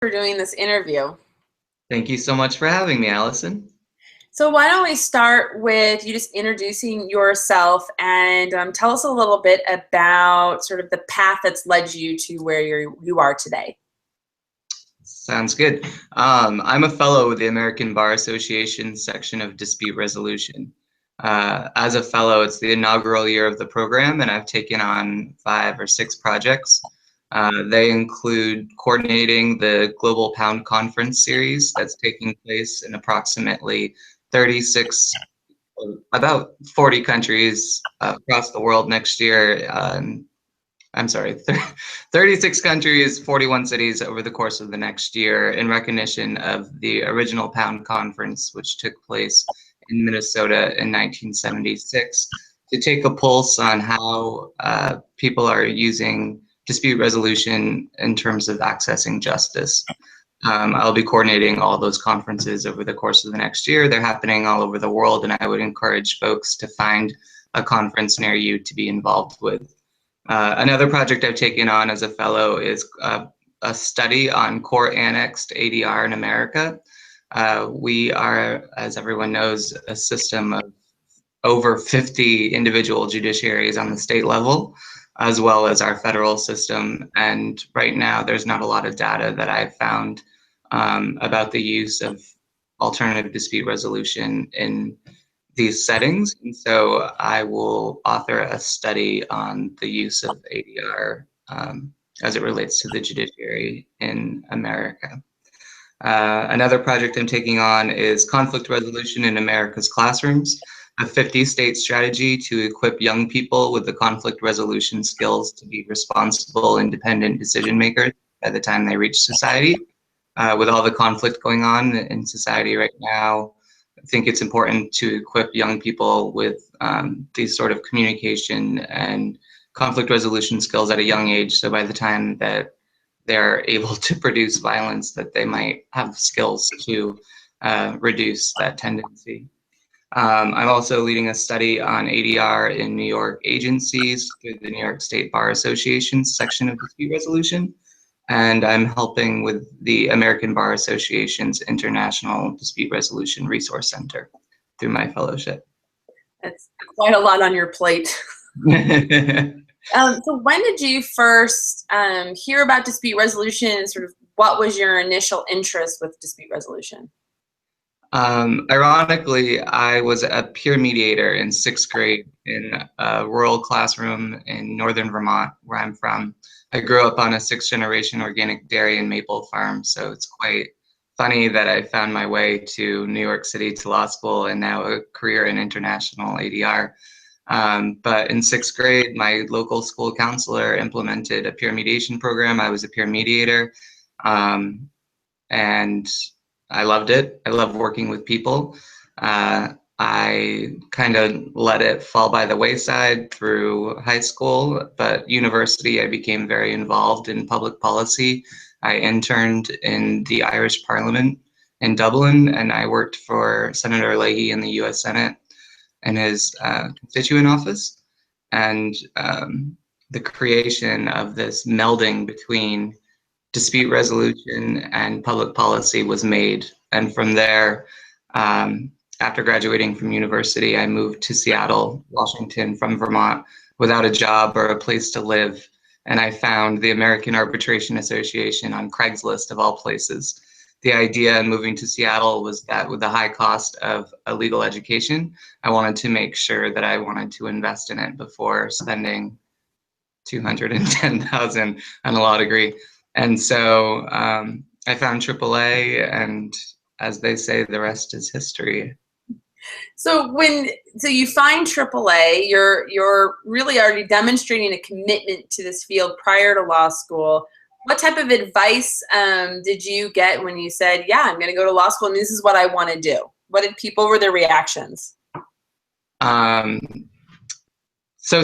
For doing this interview. Thank you so much for having me, Allison. So why don't we start with you just introducing yourself and tell us a little bit about sort of the path that's led you to where you are today. Sounds good. I'm a fellow with the American Bar Association section of dispute resolution. As a fellow, it's the inaugural year of the program, and I've taken on 5 or 6 projects. They include coordinating the Global Pound Conference series that's taking place in approximately 36, about 40 countries across the world next year. I'm sorry, 36 countries, 41 cities over the course of the next year in recognition of the original Pound Conference, which took place in Minnesota in 1976, to take a pulse on how people are using dispute resolution in terms of accessing justice. I'll be coordinating all those conferences over the course of the next year. They're happening all over the world, and I would encourage folks to find a conference near you to be involved with. Another project I've taken on as a fellow is a study on court annexed ADR in America. We are, as everyone knows, a system of over 50 individual judiciaries on the state level, as well as our federal system. And right now, there's not a lot of data that I've found about the use of alternative dispute resolution in these settings. And so I will author a study on the use of ADR as it relates to the judiciary in America. Another project I'm taking on is conflict resolution in America's classrooms, a 50-state strategy to equip young people with the conflict resolution skills to be responsible, independent decision makers by the time they reach society. With all the conflict going on in society right now, I think it's important to equip young people with these sort of communication and conflict resolution skills at a young age. So by the time that they're able to produce violence, that they might have skills to reduce that tendency. I'm also leading a study on ADR in New York agencies through the New York State Bar Association section of dispute resolution. And I'm helping with the American Bar Association's International Dispute Resolution Resource Center through my fellowship. That's quite a lot on your plate. So when did you first hear about dispute resolution, and sort of what was your initial interest with dispute resolution? Ironically, I was a peer mediator in 6th grade in a rural classroom in northern Vermont, where I'm from. I grew up on a 6th-generation organic dairy and maple farm, so it's quite funny that I found my way to New York City to law school and now a career in international ADR. But in 6th grade, my local school counselor implemented a peer mediation program. I was a peer mediator, and I loved it. I love working with people. I kind of let it fall by the wayside through high school, but university, I became very involved in public policy. I interned in the Irish Parliament in Dublin, and I worked for Senator Leahy in the US Senate in his constituent office. And the creation of this melding between dispute resolution and public policy was made. And from there, after graduating from university, I moved to Seattle, Washington from Vermont without a job or a place to live. And I found the American Arbitration Association on Craigslist of all places. The idea in moving to Seattle was that with the high cost of a legal education, I wanted to make sure that I wanted to invest in it before spending $210,000 on a law degree. And so I found AAA, and as they say, the rest is history. So you find AAA, you're really already demonstrating a commitment to this field prior to law school. What type of advice did you get when you said, "Yeah, I'm going to go to law school, and this is what I want to do"? What were their reactions? So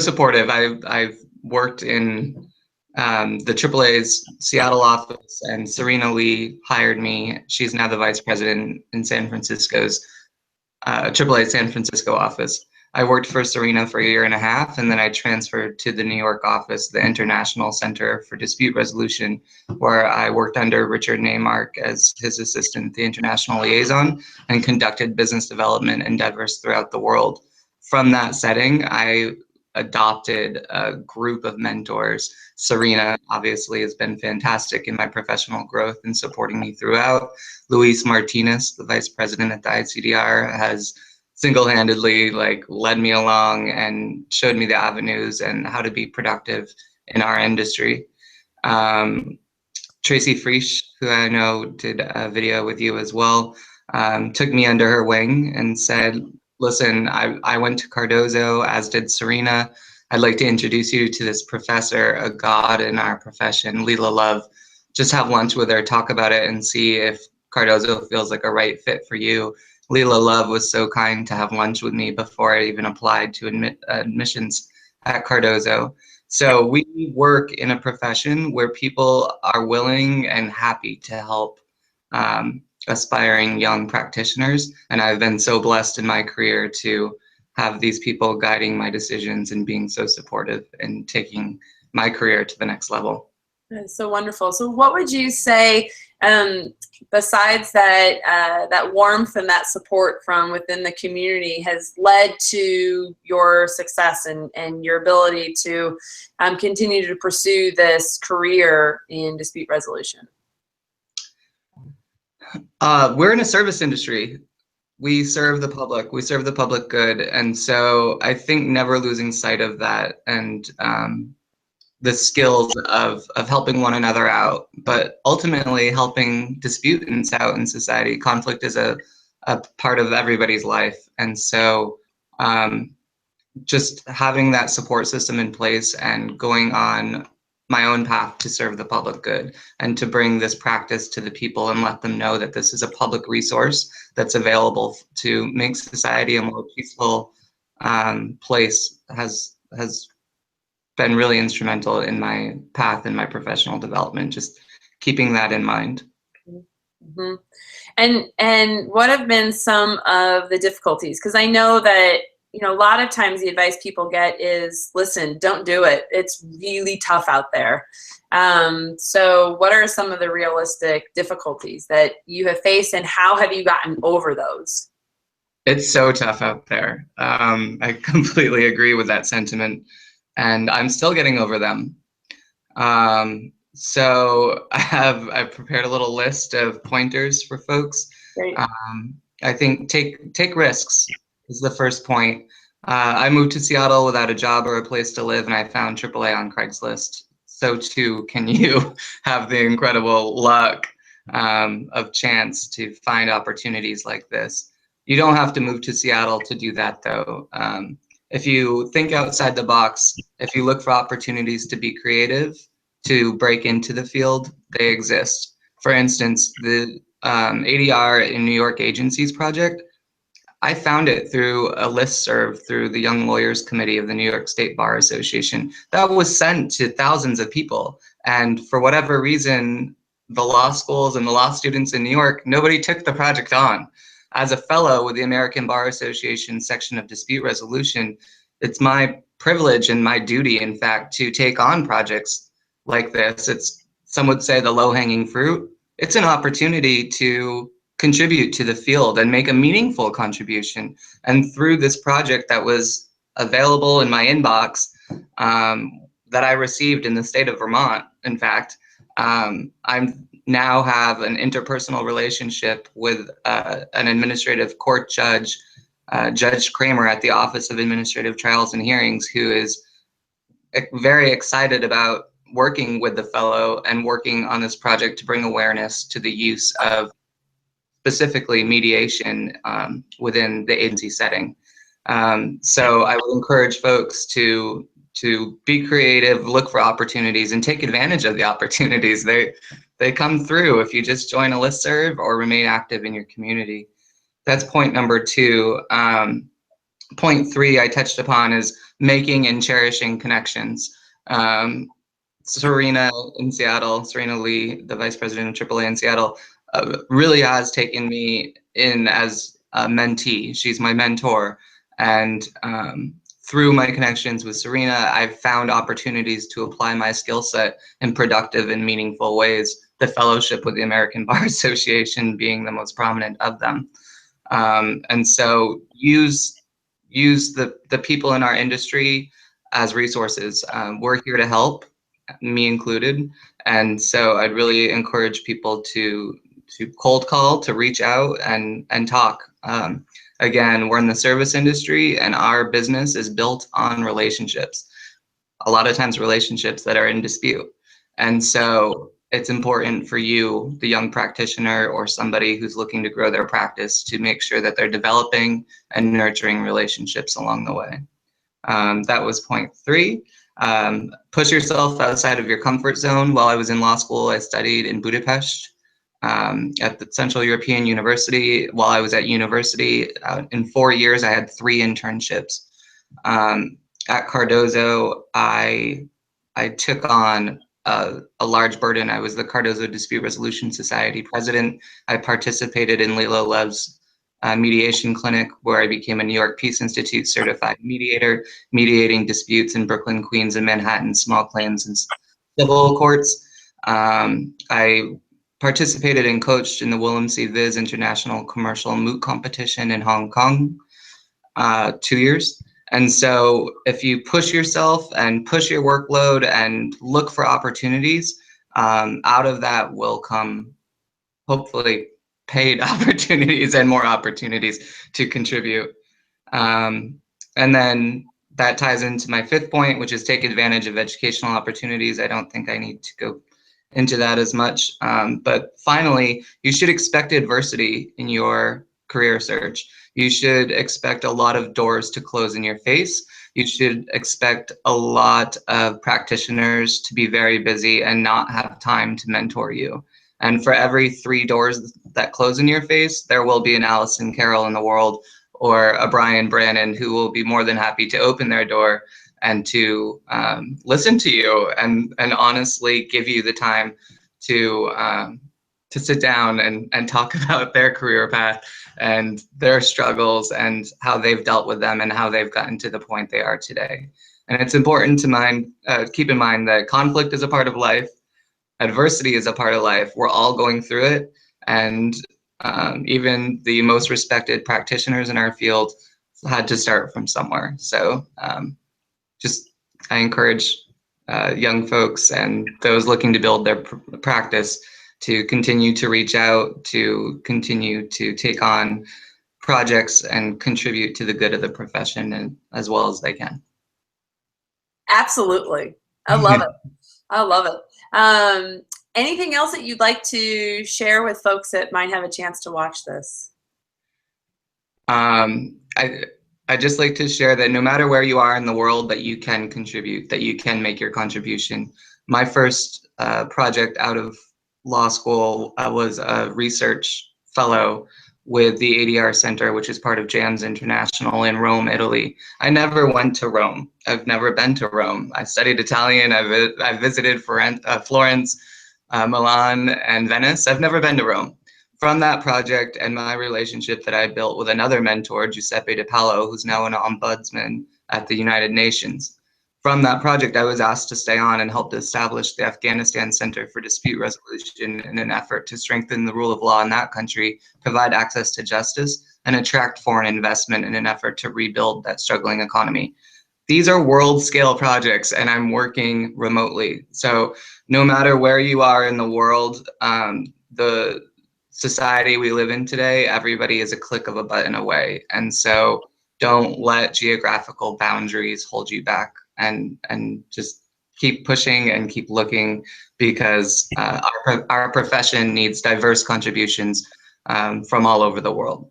supportive. I've worked in the AAA's Seattle office, and Serena Lee hired me. She's now the vice president in San Francisco's AAA San Francisco office. I worked for Serena for a year and a half, and then I transferred to the New York office, the International Center for Dispute Resolution, where I worked under Richard Neymark as his assistant, the international liaison, and conducted business development endeavors throughout the world. From that setting, I adopted a group of mentors. Serena obviously has been fantastic in my professional growth and supporting me throughout. Luis Martinez, the vice president at the ICDR, has single-handedly led me along and showed me the avenues and how to be productive in our industry. Tracy Friesch, who I know did a video with you as well, took me under her wing and said, listen, I went to Cardozo, as did Serena. I'd like to introduce you to this professor, a god in our profession, Leela Love. Just have lunch with her, talk about it, and see if Cardozo feels like a right fit for you. Leela Love was so kind to have lunch with me before I even applied to admissions at Cardozo. So we work in a profession where people are willing and happy to help aspiring young practitioners. And I've been so blessed in my career to have these people guiding my decisions and being so supportive and taking my career to the next level. That's so wonderful. So what would you say, besides that, that warmth and that support from within the community has led to your success and your ability to continue to pursue this career in dispute resolution? We're in a service industry. We serve the public. We serve the public good. And so I think never losing sight of that and the skills of helping one another out, but ultimately helping disputants out in society. Conflict is a part of everybody's life. And so just having that support system in place and going on my own path to serve the public good and to bring this practice to the people and let them know that this is a public resource that's available to make society a more peaceful place has been really instrumental in my path and my professional development, just keeping that in mind. Mm-hmm. And what have been some of the difficulties? Because I know that, you know, a lot of times the advice people get is, listen, don't do it. It's really tough out there. So what are some of the realistic difficulties that you have faced, and how have you gotten over those? It's so tough out there. I completely agree with that sentiment, and I'm still getting over them. So I've prepared a little list of pointers for folks. Great. I think take risks is the first point. I moved to Seattle without a job or a place to live, and I found AAA on Craigslist. So too can you have the incredible luck of chance to find opportunities like this. You don't have to move to Seattle to do that, though. If you think outside the box, if you look for opportunities to be creative, to break into the field, they exist. For instance, the ADR in New York Agencies project, I found it through a listserv through the Young Lawyers Committee of the New York State Bar Association. That was sent to thousands of people. And for whatever reason, the law schools and the law students in New York, nobody took the project on. As a fellow with the American Bar Association section of dispute resolution, it's my privilege and my duty, in fact, to take on projects like this. It's, some would say, the low-hanging fruit. It's an opportunity to contribute to the field and make a meaningful contribution. And through this project that was available in my inbox, that I received in the state of Vermont, in fact, I now have an interpersonal relationship with an administrative court judge, Judge Kramer at the Office of Administrative Trials and Hearings, who is very excited about working with the fellow and working on this project to bring awareness to the use of specifically mediation within the agency setting. So I would encourage folks to be creative, look for opportunities, and take advantage of the opportunities. They come through if you just join a listserv or remain active in your community. That's point number 2. Point 3 I touched upon is making and cherishing connections. Serena in Seattle, Serena Lee, the vice president of AAA in Seattle, really has taken me in as a mentee. She's my mentor. And through my connections with Serena, I've found opportunities to apply my skill set in productive and meaningful ways, the fellowship with the American Bar Association being the most prominent of them. And so use the people in our industry as resources. We're here to help, me included. And so I'd really encourage people to cold call, to reach out and talk. Again, we're in the service industry and our business is built on relationships. A lot of times relationships that are in dispute. And so it's important for you, the young practitioner or somebody who's looking to grow their practice, to make sure that they're developing and nurturing relationships along the way. That was point 3. Push yourself outside of your comfort zone. While I was in law school, I studied in Budapest at the Central European University. While I was at university, in 4 years, I had 3 internships. At Cardozo, I took on a large burden. I was the Cardozo Dispute Resolution Society president. I participated in Lilo Lev's mediation clinic, where I became a New York Peace Institute certified mediator, mediating disputes in Brooklyn, Queens, and Manhattan, small claims and civil courts. I participated and coached in the Willem C. Viz International Commercial Moot Competition in Hong Kong, 2 years. And so if you push yourself and push your workload and look for opportunities, out of that will come, hopefully, paid opportunities and more opportunities to contribute. And then that ties into my 5th point, which is take advantage of educational opportunities. I don't think I need to go into that as much. But finally, you should expect adversity in your career search. You should expect a lot of doors to close in your face. You should expect a lot of practitioners to be very busy and not have time to mentor you. And for every 3 doors that close in your face, there will be an Allison Carroll in the world or a Bryan Branon who will be more than happy to open their door and to listen to you and honestly give you the time to sit down and talk about their career path and their struggles and how they've dealt with them and how they've gotten to the point they are today. And it's important to keep in mind that conflict is a part of life. Adversity is a part of life. We're all going through it. And even the most respected practitioners in our field had to start from somewhere. So I encourage young folks and those looking to build their practice to continue to reach out, to continue to take on projects and contribute to the good of the profession and as well as they can. Absolutely. I love it. I love it. Anything else that you'd like to share with folks that might have a chance to watch this? I'd just like to share that no matter where you are in the world, that you can contribute, that you can make your contribution. My first project out of law school was a research fellow with the ADR Center, which is part of JAMS International in Rome, Italy. I never went to Rome. I've never been to Rome. I studied Italian. I visited Florence, Milan, and Venice. I've never been to Rome. From that project and my relationship that I built with another mentor, Giuseppe De Paolo, who's now an ombudsman at the United Nations. From that project, I was asked to stay on and help to establish the Afghanistan Center for Dispute Resolution in an effort to strengthen the rule of law in that country, provide access to justice, and attract foreign investment in an effort to rebuild that struggling economy. These are world-scale projects, and I'm working remotely. So no matter where you are in the world, the society we live in today, everybody is a click of a button away. And so don't let geographical boundaries hold you back, and just keep pushing and keep looking, because our profession needs diverse contributions from all over the world.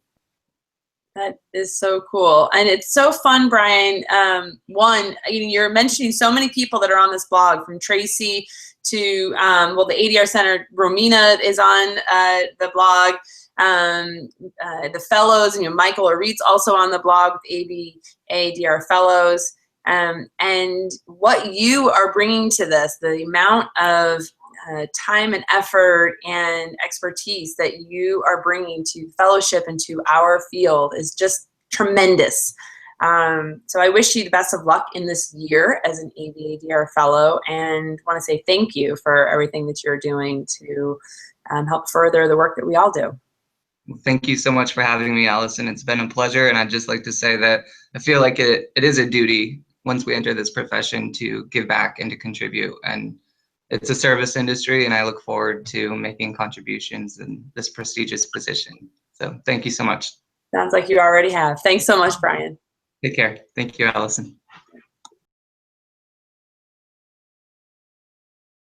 That is so cool. And it's so fun, Bryan. One, you're mentioning so many people that are on this blog, from Tracy to, well, the ADR Center, Romina is on the blog, the fellows, and Michael Orit's also on the blog with ADR Fellows. And what you are bringing to this, the amount of time and effort and expertise that you are bringing to fellowship and to our field is just tremendous. So I wish you the best of luck in this year as an ADR fellow, and want to say thank you for everything that you're doing to help further the work that we all do. Thank you so much for having me, Allison. It's been a pleasure, and I'd just like to say that I feel like it is a duty once we enter this profession to give back and to contribute. And it's a service industry, and I look forward to making contributions in this prestigious position. So thank you so much. Sounds like you already have. Thanks so much, Bryan. Take care. Thank you, Allison.